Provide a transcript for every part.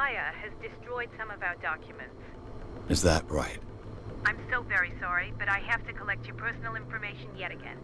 fire has destroyed some of our documents. Is that right? I'm so very sorry, but I have to collect your personal information yet again.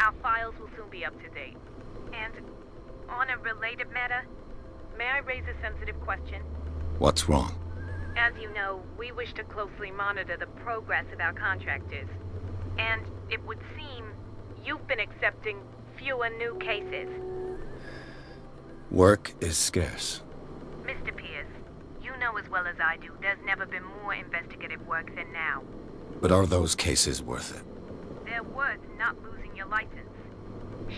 Our files will soon be up to date. And on a related matter, may I raise a sensitive question? What's wrong? As you know, we wish to closely monitor the progress of our contractors. And it would seem you've been accepting fewer new cases. Work is scarce. Mr. Pierce, you know as well as I do, there's never been more investigative work than now. But are those cases worth it? They're worth not losing your license.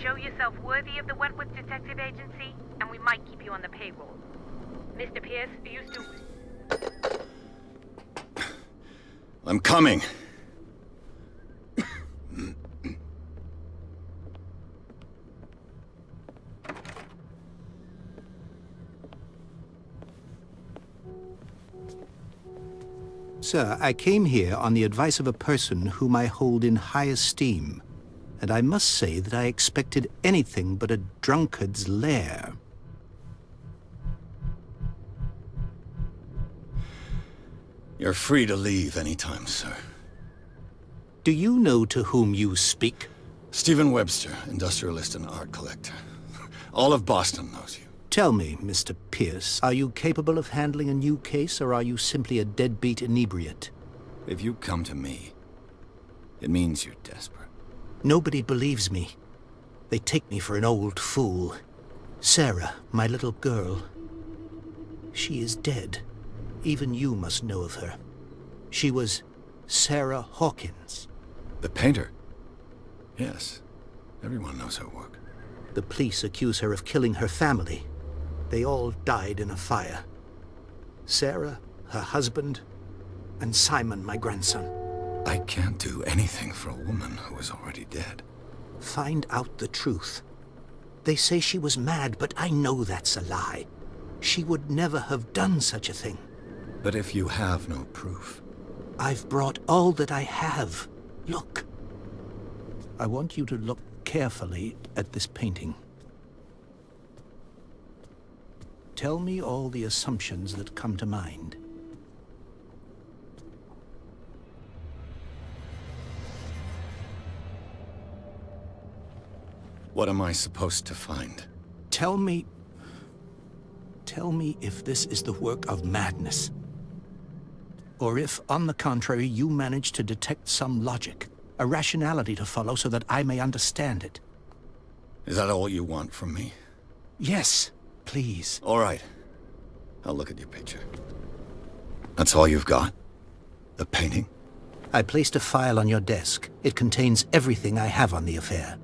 Show yourself worthy of the Wentworth Detective Agency, and we might keep you on the payroll. Mr. Pierce, are you still... I'm coming. Sir, I came here on the advice of a person whom I hold in high esteem, and I must say that I expected anything but a drunkard's lair. You're free to leave anytime, sir. Do you know to whom you speak? Stephen Webster, industrialist and art collector. All of Boston knows you. Tell me, Mr. Pierce, are you capable of handling a new case, or are you simply a deadbeat inebriate? If you come to me, it means you're desperate. Nobody believes me. They take me for an old fool. Sarah, my little girl, she is dead. Even you must know of her. She was Sarah Hawkins. The painter? Yes. Everyone knows her work. The police accuse her of killing her family. They all died in a fire. Sarah, her husband, and Simon, my grandson. I can't do anything for a woman who is already dead. Find out the truth. They say she was mad, but I know that's a lie. She would never have done such a thing. But if you have no proof... I've brought all that I have. Look. I want you to look carefully at this painting. Tell me all the assumptions that come to mind. What am I supposed to find? Tell me if this is the work of madness. Or if, on the contrary, you manage to detect some logic, a rationality to follow so that I may understand it. Is that all you want from me? Yes, please. All right. I'll look at your picture. That's all you've got? The painting? I placed a file on your desk. It contains everything I have on the affair.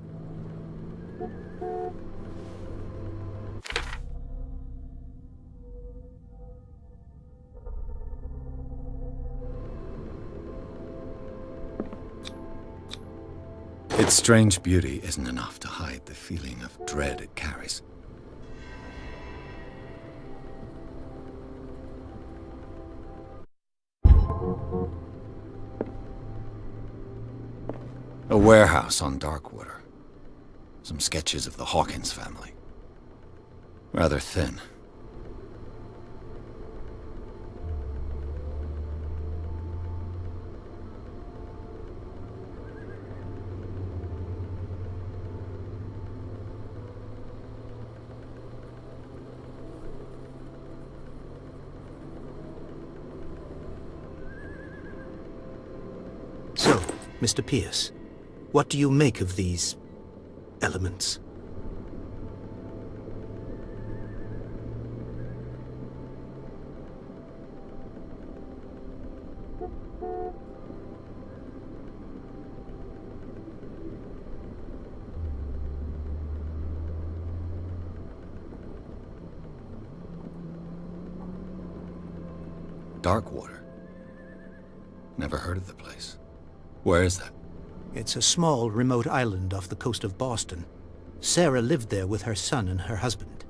Its strange beauty isn't enough to hide the feeling of dread it carries. A warehouse on Darkwater. Some sketches of the Hawkins family. Rather thin. So, Mr. Pierce, what do you make of these elements? Darkwater? Never heard of the place. Where is that? It's a small, remote island off the coast of Boston. Sarah lived there with her son and her husband.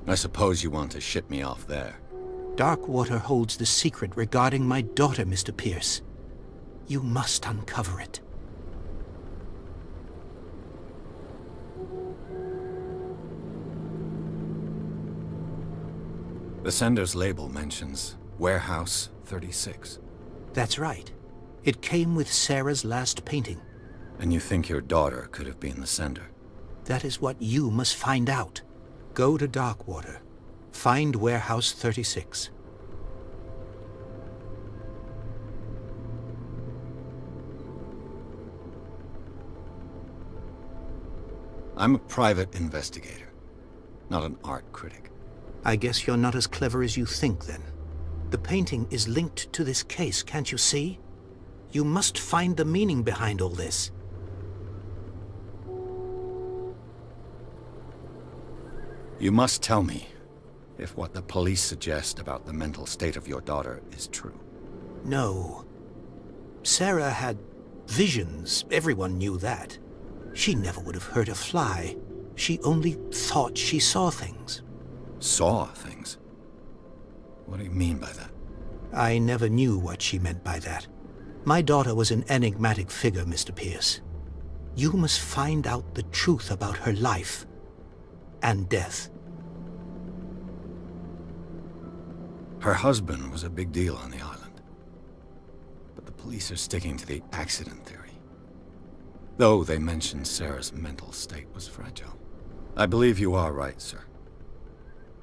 I suppose you want to ship me off there. Darkwater holds the secret regarding my daughter, Mr. Pierce. You must uncover it. The sender's label mentions Warehouse 36. That's right. It came with Sarah's last painting. And you think your daughter could have been the sender? That is what you must find out. Go to Darkwater. Find Warehouse 36. I'm a private investigator, not an art critic. I guess you're not as clever as you think, then. The painting is linked to this case, can't you see? You must find the meaning behind all this. You must tell me if what the police suggest about the mental state of your daughter is true. No. Sarah had visions. Everyone knew that. She never would have hurt a fly. She only thought she saw things. Saw things? What do you mean by that? I never knew what she meant by that. My daughter was an enigmatic figure, Mr. Pierce. You must find out the truth about her life and death. Her husband was a big deal on the island. But the police are sticking to the accident theory. Though they mentioned Sarah's mental state was fragile. I believe you are right, sir.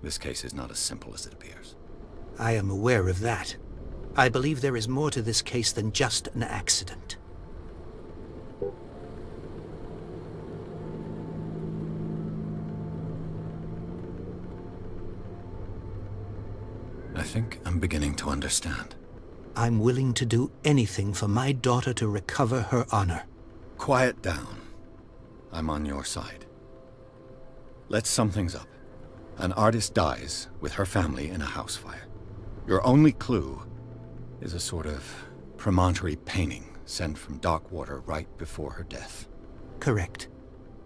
This case is not as simple as it appears. I am aware of that. I believe there is more to this case than just an accident. I think I'm beginning to understand. I'm willing to do anything for my daughter to recover her honor. Quiet down. I'm on your side. Let's sum things up. An artist dies with her family in a house fire. Your only clue is a sort of promontory painting sent from Darkwater right before her death. Correct.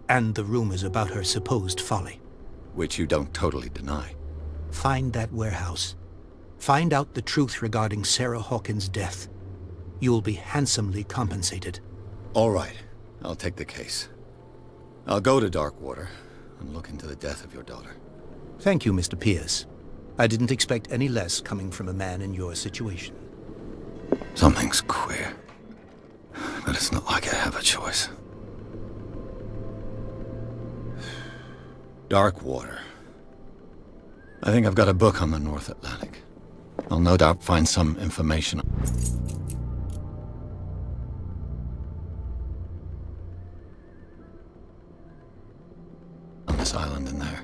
And the rumors about her supposed folly. Which you don't totally deny. Find that warehouse. Find out the truth regarding Sarah Hawkins' death. You'll be handsomely compensated. All right. I'll take the case. I'll go to Darkwater and look into the death of your daughter. Thank you, Mr. Pierce. I didn't expect any less coming from a man in your situation. Something's queer. But it's not like I have a choice. Darkwater. I think I've got a book on the North Atlantic. I'll no doubt find some information on this island in there.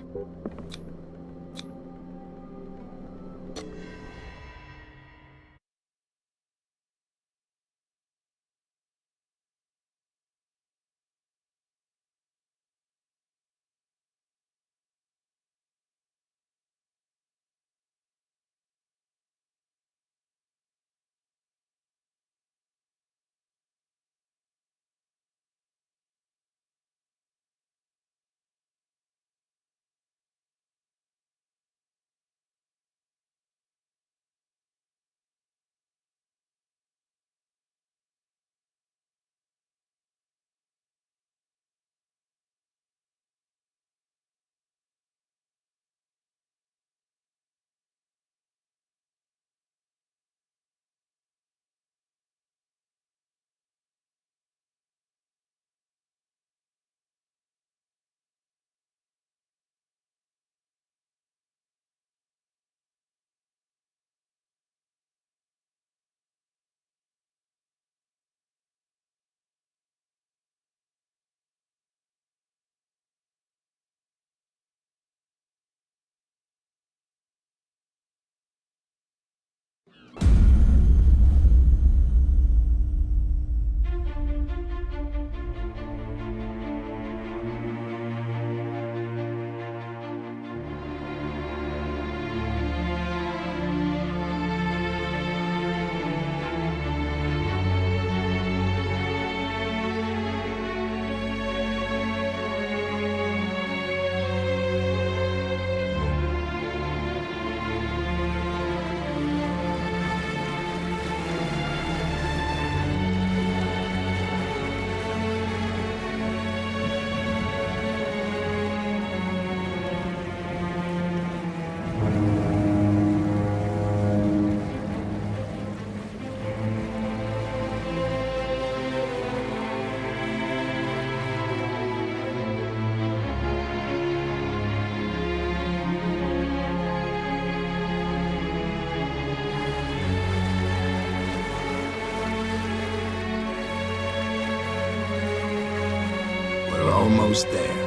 almost there.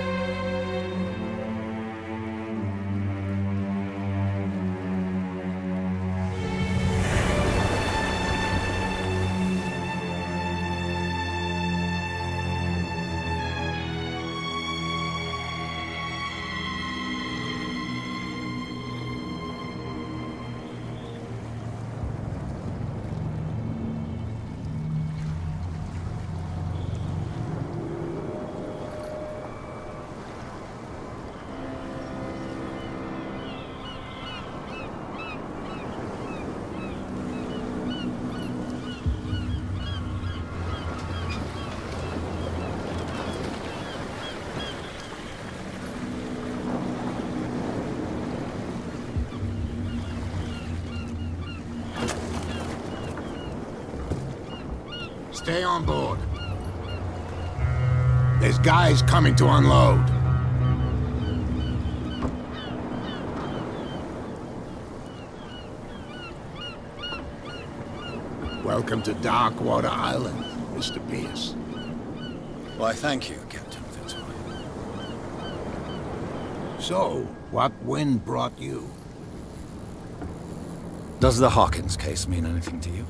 Stay on board. There's guys coming to unload. Welcome to Darkwater Island, Mr. Pierce. Why, thank you, Captain Fitzroy. So, what wind brought you? Does the Hawkins case mean anything to you?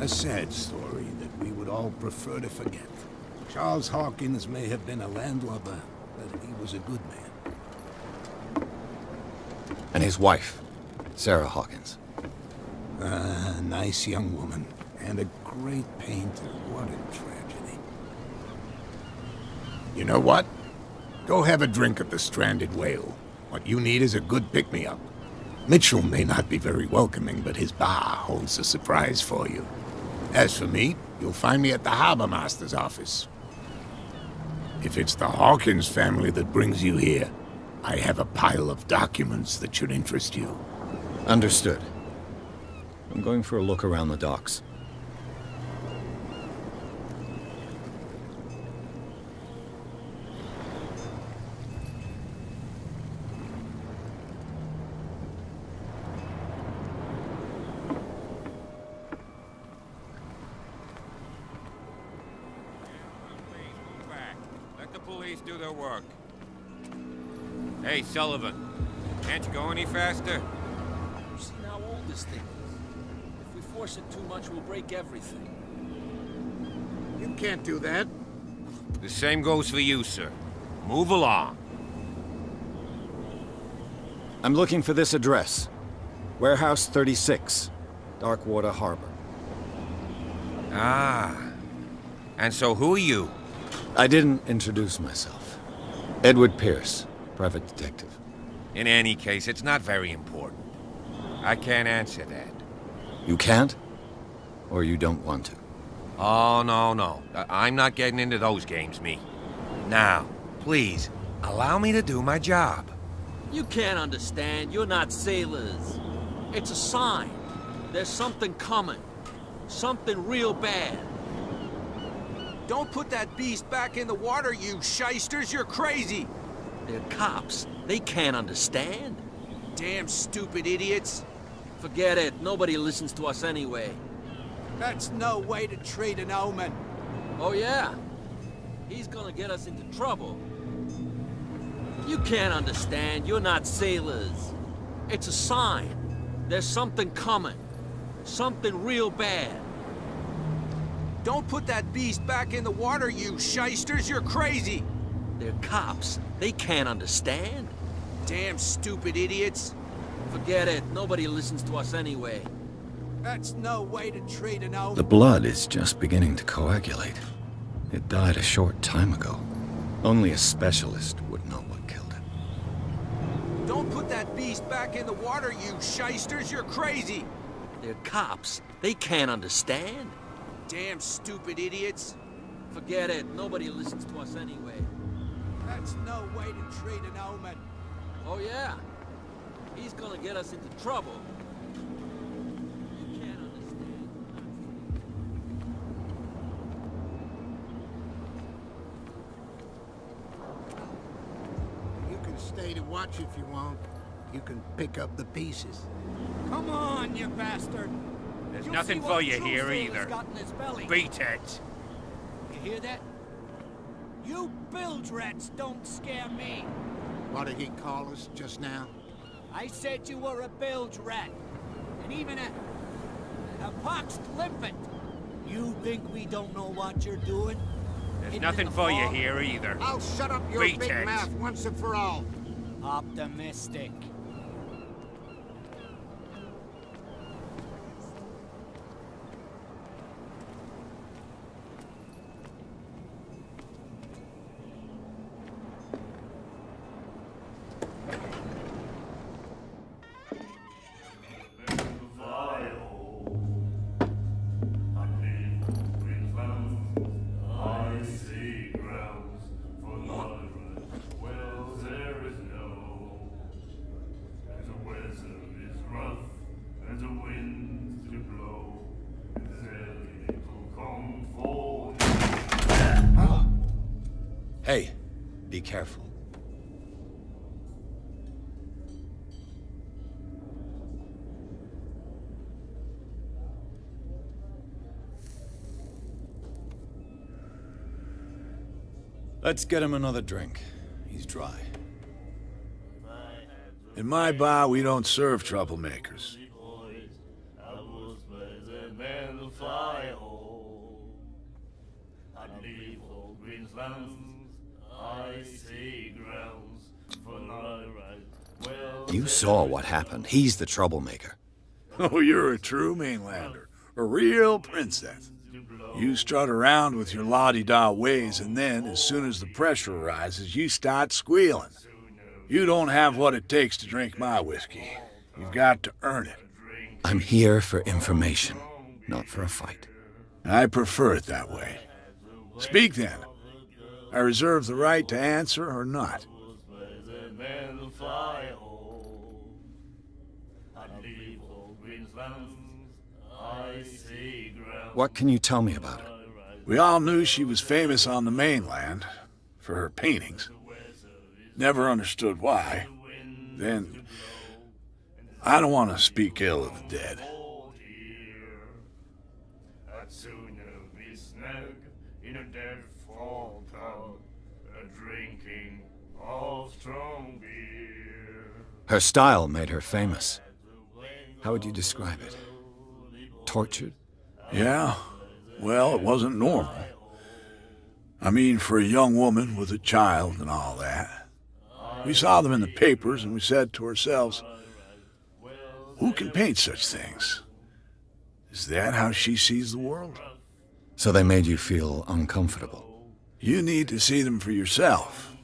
A sad story that we would all prefer to forget. Charles Hawkins may have been a landlubber, but he was a good man. And his wife, Sarah Hawkins. A nice young woman, and a great painter. What a tragedy. You know what? Go have a drink at the Stranded Whale. What you need is a good pick-me-up. Mitchell may not be very welcoming, but his bar holds a surprise for you. As for me, you'll find me at the Harbor Master's office. If it's the Hawkins family that brings you here, I have a pile of documents that should interest you. Understood. I'm going for a look around the docks. Do their work. Hey, Sullivan, can't you go any faster? You've seen how old this thing is. If we force it too much, we'll break everything. You can't do that. The same goes for you, sir. Move along. I'm looking for this address. Warehouse 36, Darkwater Harbor. Ah. And so who are you? I didn't introduce myself. Edward Pierce, private detective. In any case, it's not very important. I can't answer that. You can't? Or you don't want to? Oh, no. I'm not getting into those games, me. Now, please, allow me to do my job. You can't understand. You're not sailors. It's a sign. There's something coming. Something real bad. Don't put that beast back in the water, you shysters! You're crazy! They're cops. They can't understand. Damn stupid idiots! Forget it. Nobody listens to us anyway. That's no way to treat an omen. Oh, yeah? He's gonna get us into trouble. You can't understand. You're not sailors. It's a sign. There's something coming. Something real bad. Don't put that beast back in the water, you shysters! You're crazy! They're cops. They can't understand. Damn stupid idiots! Forget it. Nobody listens to us anyway. That's no way to treat an omen. The blood is just beginning to coagulate. It died a short time ago. Only a specialist would know what killed it. Don't put that beast back in the water, you shysters! You're crazy! They're cops. They can't understand. Damn stupid idiots! Forget it. Nobody listens to us anyway. That's no way to treat an omen. Oh, yeah? He's gonna get us into trouble. You can't understand. You can stay to watch if you want. You can pick up the pieces. Come on, you bastard! There's nothing for you here either. Beat it. You hear that? You bilge rats don't scare me. What did he call us just now? I said you were a bilge rat. And even a poxed limpet. You think we don't know what you're doing? There's nothing for you here either. I'll shut up your big Retex. mouth once and for all. Optimistic. Hey, be careful. Let's get him another drink. He's dry. In my bar, we don't serve troublemakers. You saw what happened. He's the troublemaker. Oh, you're a true mainlander. A real princess. You strut around with your la-di-da ways, and then, as soon as the pressure arises, you start squealing. You don't have what it takes to drink my whiskey. You've got to earn it. I'm here for information, not for a fight. I prefer it that way. Speak then. I reserve the right to answer or not. What can you tell me about her? We all knew she was famous on the mainland for her paintings. Never understood why. Then, I don't want to speak ill of the dead. Her style made her famous. How would you describe it? Tortured? Yeah, well, it wasn't normal. I mean, for a young woman with a child and all that. We saw them in the papers and we said to ourselves, who can paint such things? Is that how she sees the world? So they made you feel uncomfortable. You need to see them for yourself.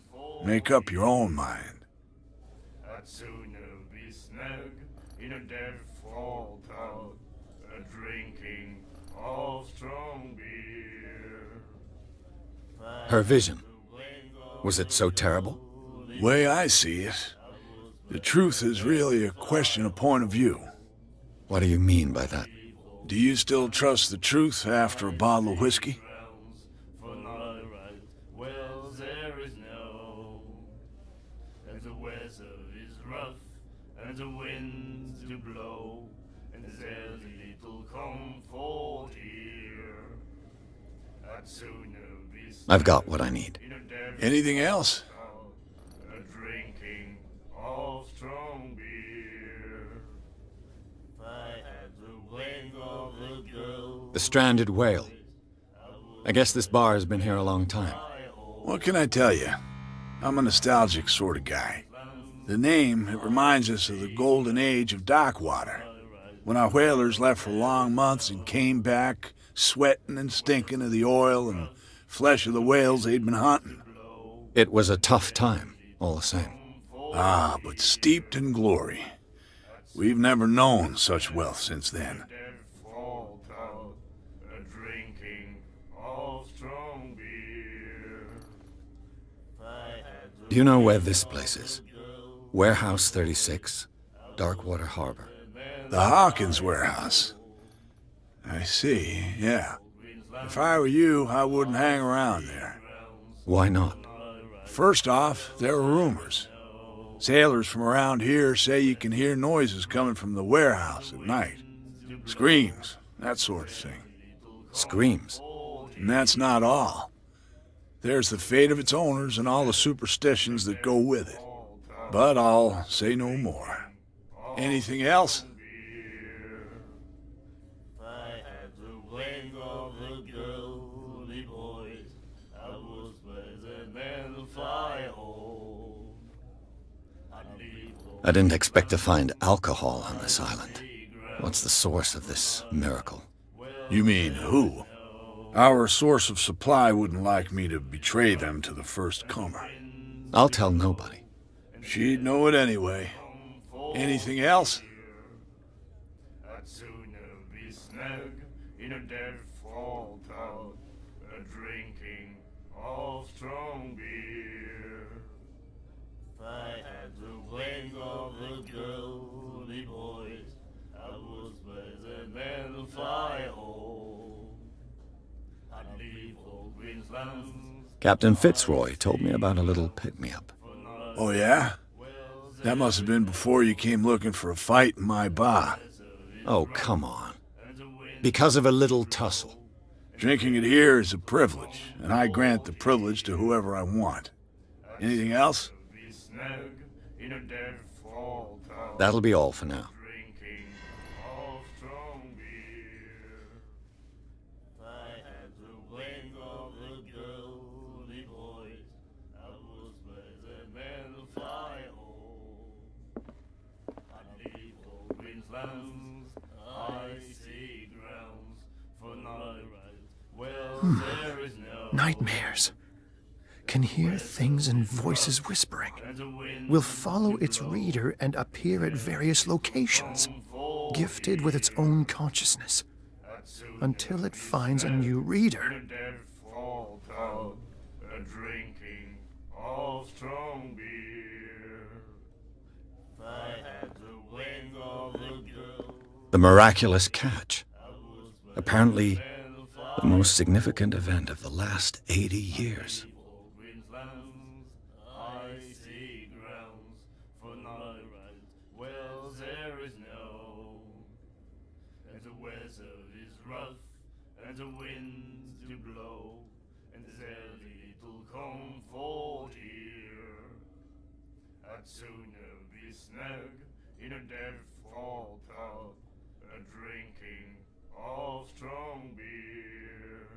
Make up your own mind. Her vision, was it so terrible? Way I see it, the truth is really a question of point of view. What do you mean by that? Do you still trust the truth after a bottle of whiskey? I've got what I need. Anything else? The stranded whale. I guess this bar has been here a long time. What can I tell you? I'm a nostalgic sort of guy. The name, it reminds us of the golden age of dock water, when our whalers left for long months and came back sweating and stinking of the oil and flesh of the whales they'd been hunting. It was a tough time, all the same. Ah, but steeped in glory. We've never known such wealth since then. Do you know where this place is? Warehouse 36, Darkwater Harbor. The Hawkins warehouse. I see, yeah. If I were you, I wouldn't hang around there. Why not? First off, there are rumors. Sailors from around here say you can hear noises coming from the warehouse at night. Screams, that sort of thing. Screams? And that's not all. There's the fate of its owners and all the superstitions that go with it. But I'll say no more. Anything else? I didn't expect to find alcohol on this island. What's the source of this miracle? You mean who? Our source of supply wouldn't like me to betray them to the first comer. I'll tell nobody. She'd know it anyway. Anything else? I'd sooner be snug in a dead fall tub, drinking of strong beer. If I had the wings of the girly boys, I was better than the fly hole. I'd leave old Queensland. Captain Fitzroy told me about a little pick-me-up. Oh yeah? That must have been before you came looking for a fight in my bar. Oh, come on. Because of a little tussle. Drinking it here is a privilege, and I grant the privilege to whoever I want. Anything else? That'll be all for now. Nightmares. Can hear things and voices whispering. Will follow its reader and appear at various locations, gifted with its own consciousness, until it finds a new reader. Drinking of strong beer. I had the wings of the girl. The miraculous catch. Apparently, the most significant event of the last 80 years. I see grounds for night wells there is no, and the weather is rough, and the winds do blow, and there's little comfort here. I'd sooner be snug in a dead fall tub, drinking of strong beer.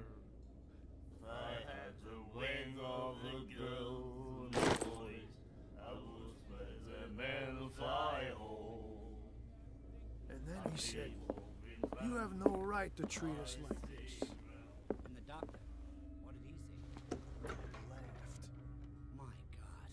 If I had the wings of the girl boys, I was better than the fly hole. And then he said, "You have no right to treat us like this." And the doctor, what did he say? He laughed. My God.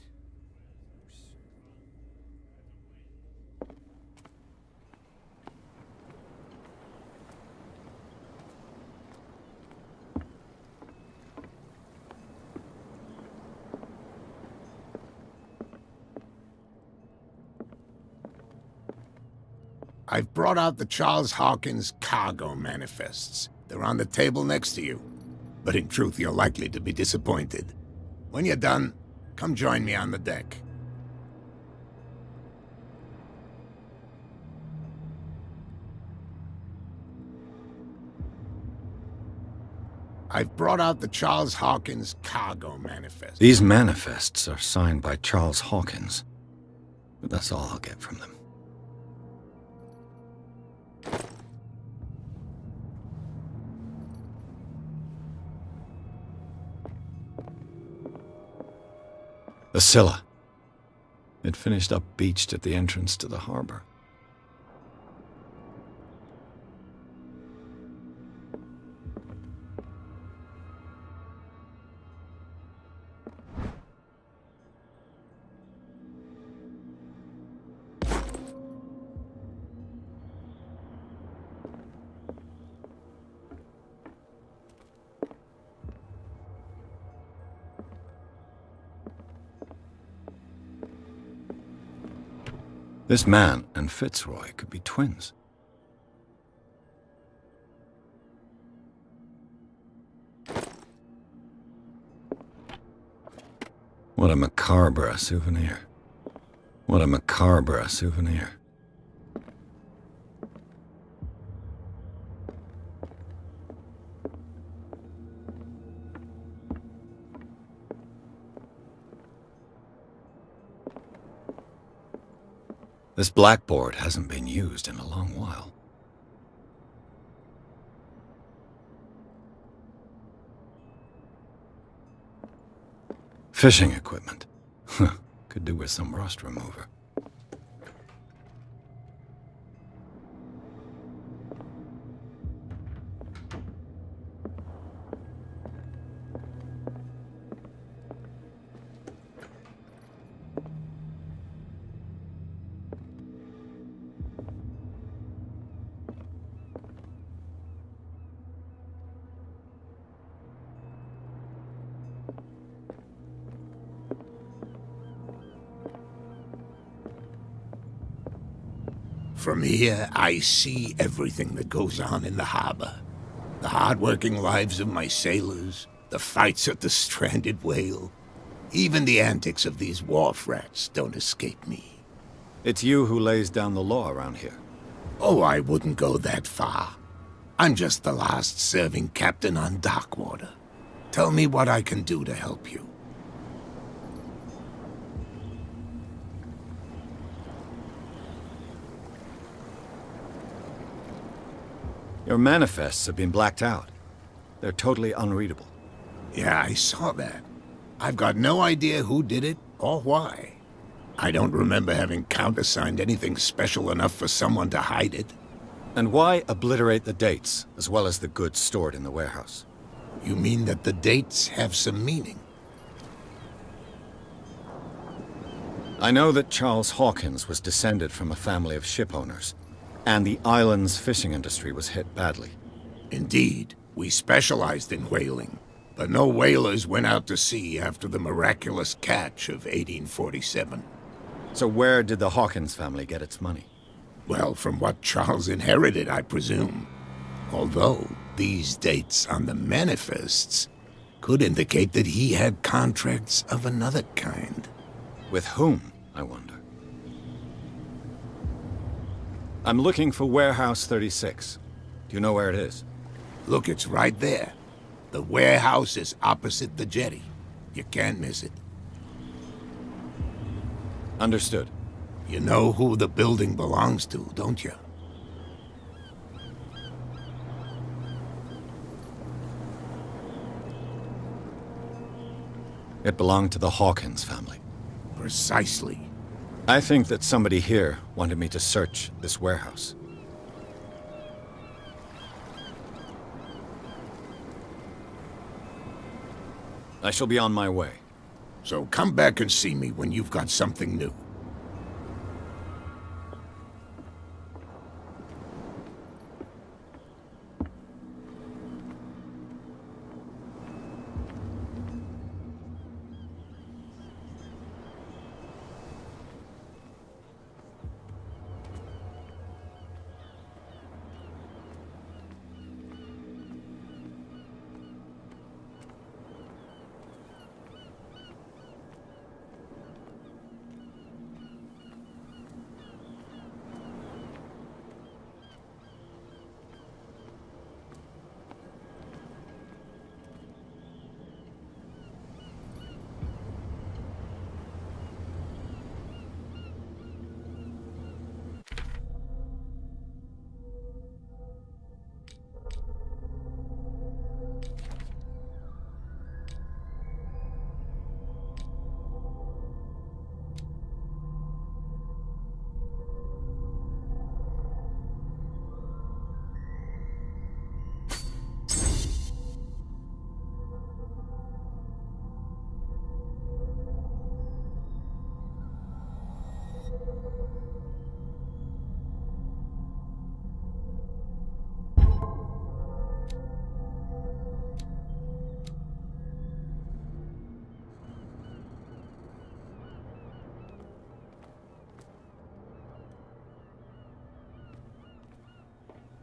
I've brought out the Charles Hawkins cargo manifests. They're on the table next to you. But in truth, you're likely to be disappointed. When you're done, come join me on the deck. I've brought out the Charles Hawkins cargo manifest. These manifests are signed by Charles Hawkins. But that's all I'll get from them. The Scylla. It finished up beached at the entrance to the harbor. This man and Fitzroy could be twins. What a macabre souvenir. What a macabre souvenir. This blackboard hasn't been used in a long while. Fishing equipment. Could do with some rust remover. From here, I see everything that goes on in the harbor. The hard-working lives of my sailors, the fights at the stranded whale. Even the antics of these wharf rats don't escape me. It's you who lays down the law around here. Oh, I wouldn't go that far. I'm just the last serving captain on Darkwater. Tell me what I can do to help you. Your manifests have been blacked out. They're totally unreadable. Yeah, I saw that. I've got no idea who did it or why. I don't remember having countersigned anything special enough for someone to hide it. And why obliterate the dates, as well as the goods stored in the warehouse? You mean that the dates have some meaning? I know that Charles Hawkins was descended from a family of ship owners, and the island's fishing industry was hit badly. Indeed, we specialized in whaling, but no whalers went out to sea after the miraculous catch of 1847. So where did the Hawkins family get its money? Well, from what Charles inherited, I presume. Although, these dates on the manifests could indicate that he had contracts of another kind. With whom, I wonder? I'm looking for Warehouse 36. Do you know where it is? Look, it's right there. The warehouse is opposite the jetty. You can't miss it. Understood. You know who the building belongs to, don't you? It belonged to the Hawkins family. Precisely. I think that somebody here wanted me to search this warehouse. I shall be on my way. So come back and see me when you've got something new.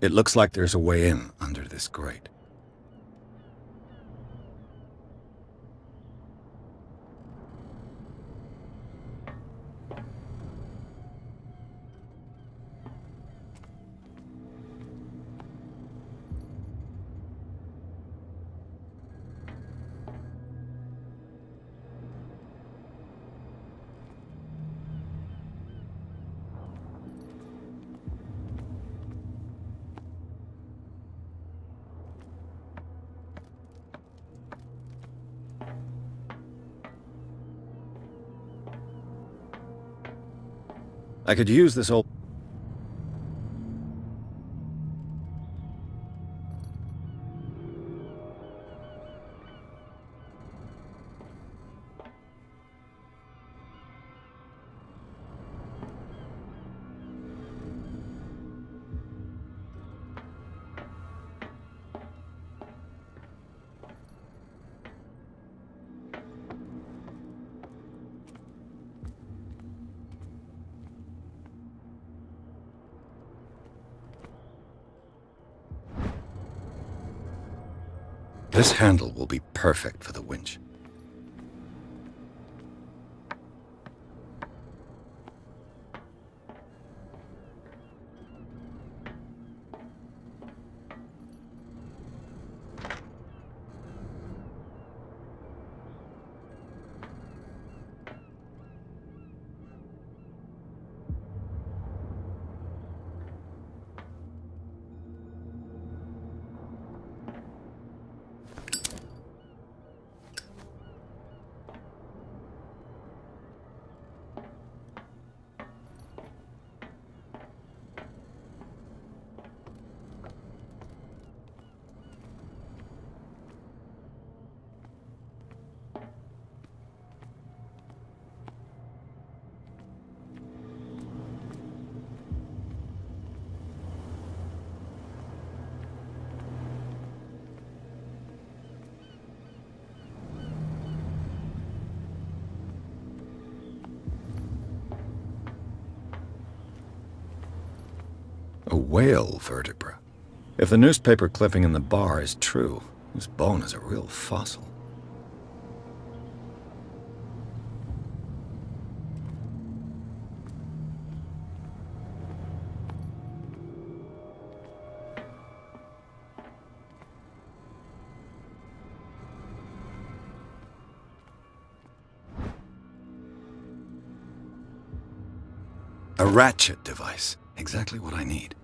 It looks like there's a way in under this grate. I could use this old... This handle will be perfect for the winch. A whale vertebra. If the newspaper clipping in the bar is true, this bone is a real fossil. A ratchet device. Exactly what I need.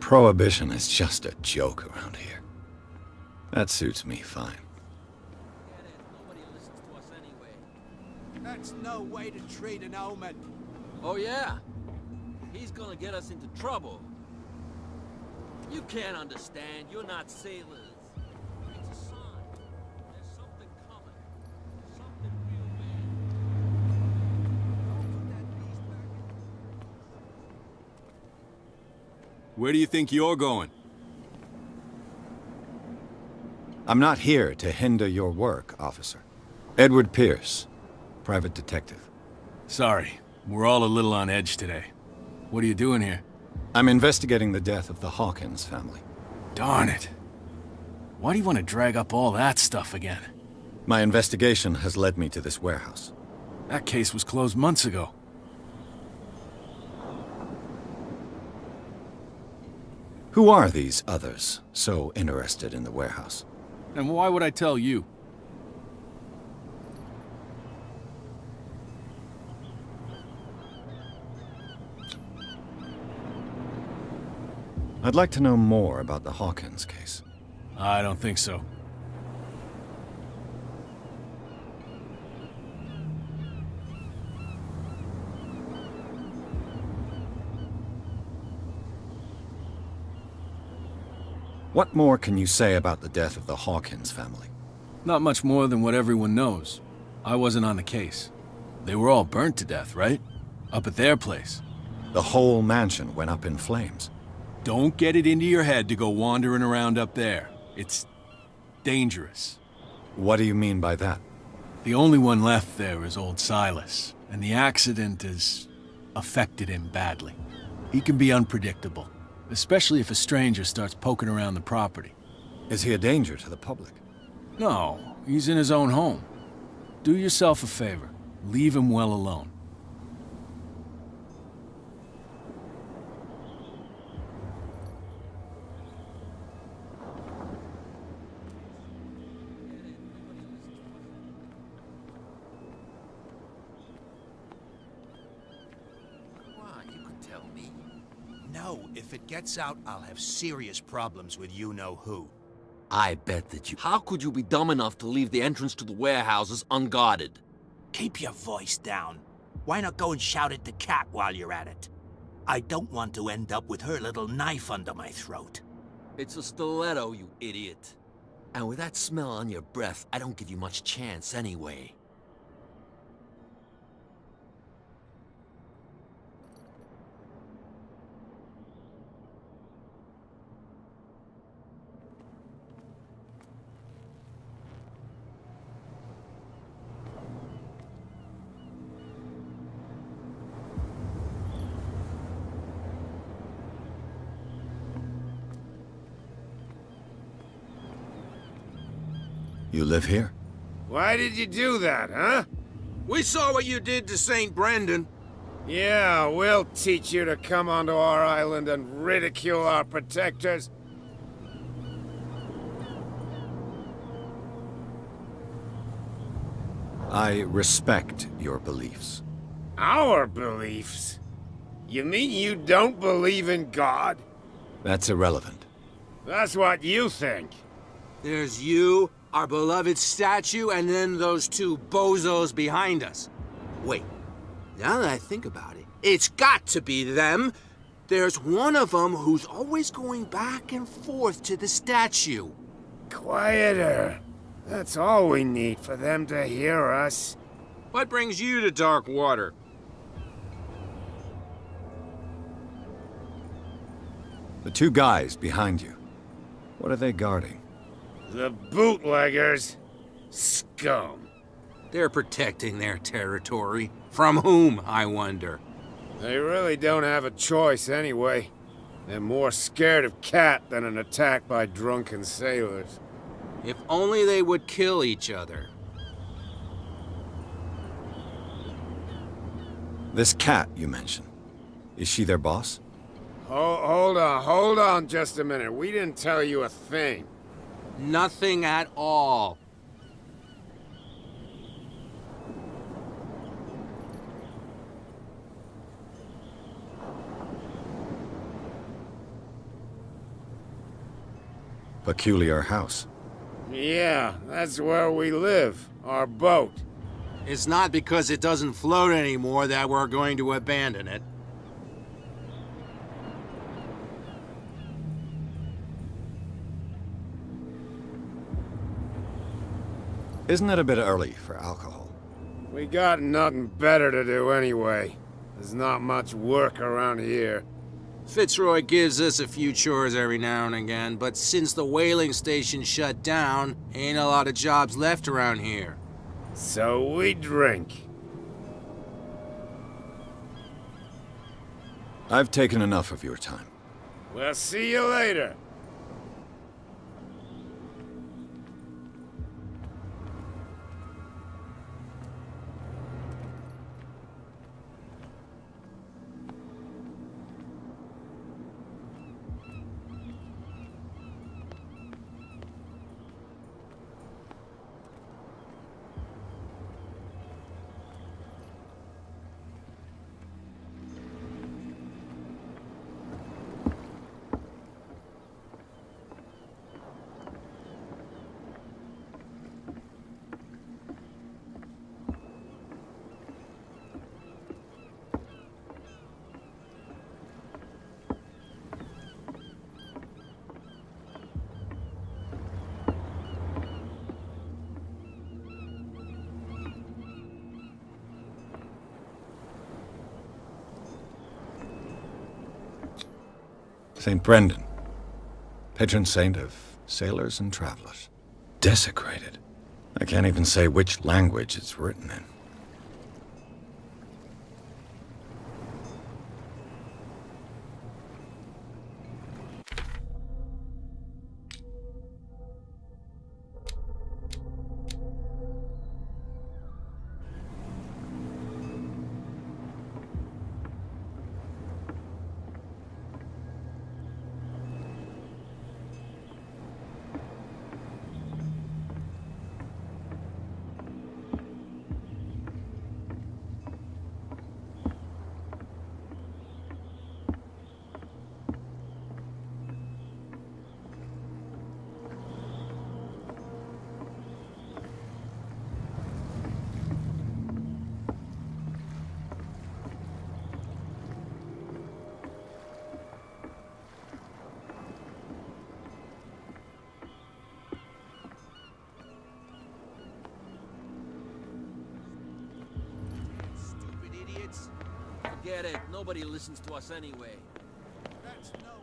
Prohibition is just a joke around here. That suits me fine. Nobody listens to us anyway. That's no way to treat an omen. Oh yeah? He's gonna get us into trouble. You can't understand. You're not sailors. It's a sign. There's something coming. Something real bad. Don't put that beast back in. Where do you think you're going? I'm not here to hinder your work, officer. Edward Pierce, private detective. Sorry, we're all a little on edge today. What are you doing here? I'm investigating the death of the Hawkins family. Darn it. Why do you want to drag up all that stuff again? My investigation has led me to this warehouse. That case was closed months ago. Who are these others so interested in the warehouse? And why would I tell you? I'd like to know more about the Hawkins case. I don't think so. What more can you say about the death of the Hawkins family? Not much more than what everyone knows. I wasn't on the case. They were all burnt to death, right? Up at their place. The whole mansion went up in flames. Don't get it into your head to go wandering around up there. It's dangerous. What do you mean by that? The only one left there is old Silas, and the accident has affected him badly. He can be unpredictable, especially if a stranger starts poking around the property. Is he a danger to the public? No, he's in his own home. Do yourself a favor. Leave him well alone. No, if it gets out, I'll have serious problems with you-know-who. I bet that you... How could you be dumb enough to leave the entrance to the warehouses unguarded? Keep your voice down. Why not go and shout at the cat while you're at it? I don't want to end up with her little knife under my throat. It's a stiletto, you idiot. And with that smell on your breath, I don't give you much chance anyway. You live here? Why did you do that, huh? We saw what you did to St. Brendan. Yeah, we'll teach you to come onto our island and ridicule our protectors. I respect your beliefs. Our beliefs? You mean you don't believe in God? That's irrelevant. That's what you think. There's you, our beloved statue, and then those two bozos behind us. Wait, now that I think about it, it's got to be them. There's one of them who's always going back and forth to the statue. Quieter. That's all we need for them to hear us. What brings you to dark water? The two guys behind you. What are they guarding? The bootleggers. Scum. They're protecting their territory. From whom, I wonder? They really don't have a choice anyway. They're more scared of Cat than an attack by drunken sailors. If only they would kill each other. This Cat you mentioned. Is she their boss? Hold on just a minute. We didn't tell you a thing. Nothing at all. Peculiar house. Yeah, that's where we live. Our boat. It's not because it doesn't float anymore that we're going to abandon it. Isn't it a bit early for alcohol? We got nothing better to do anyway. There's not much work around here. Fitzroy gives us a few chores every now and again, but since the whaling station shut down, ain't a lot of jobs left around here. So we drink. I've taken enough of your time. We'll see you later. St. Brendan, patron saint of sailors and travelers. Desecrated. I can't even say which language it's written in. Forget it. Nobody listens to us anyway. That's no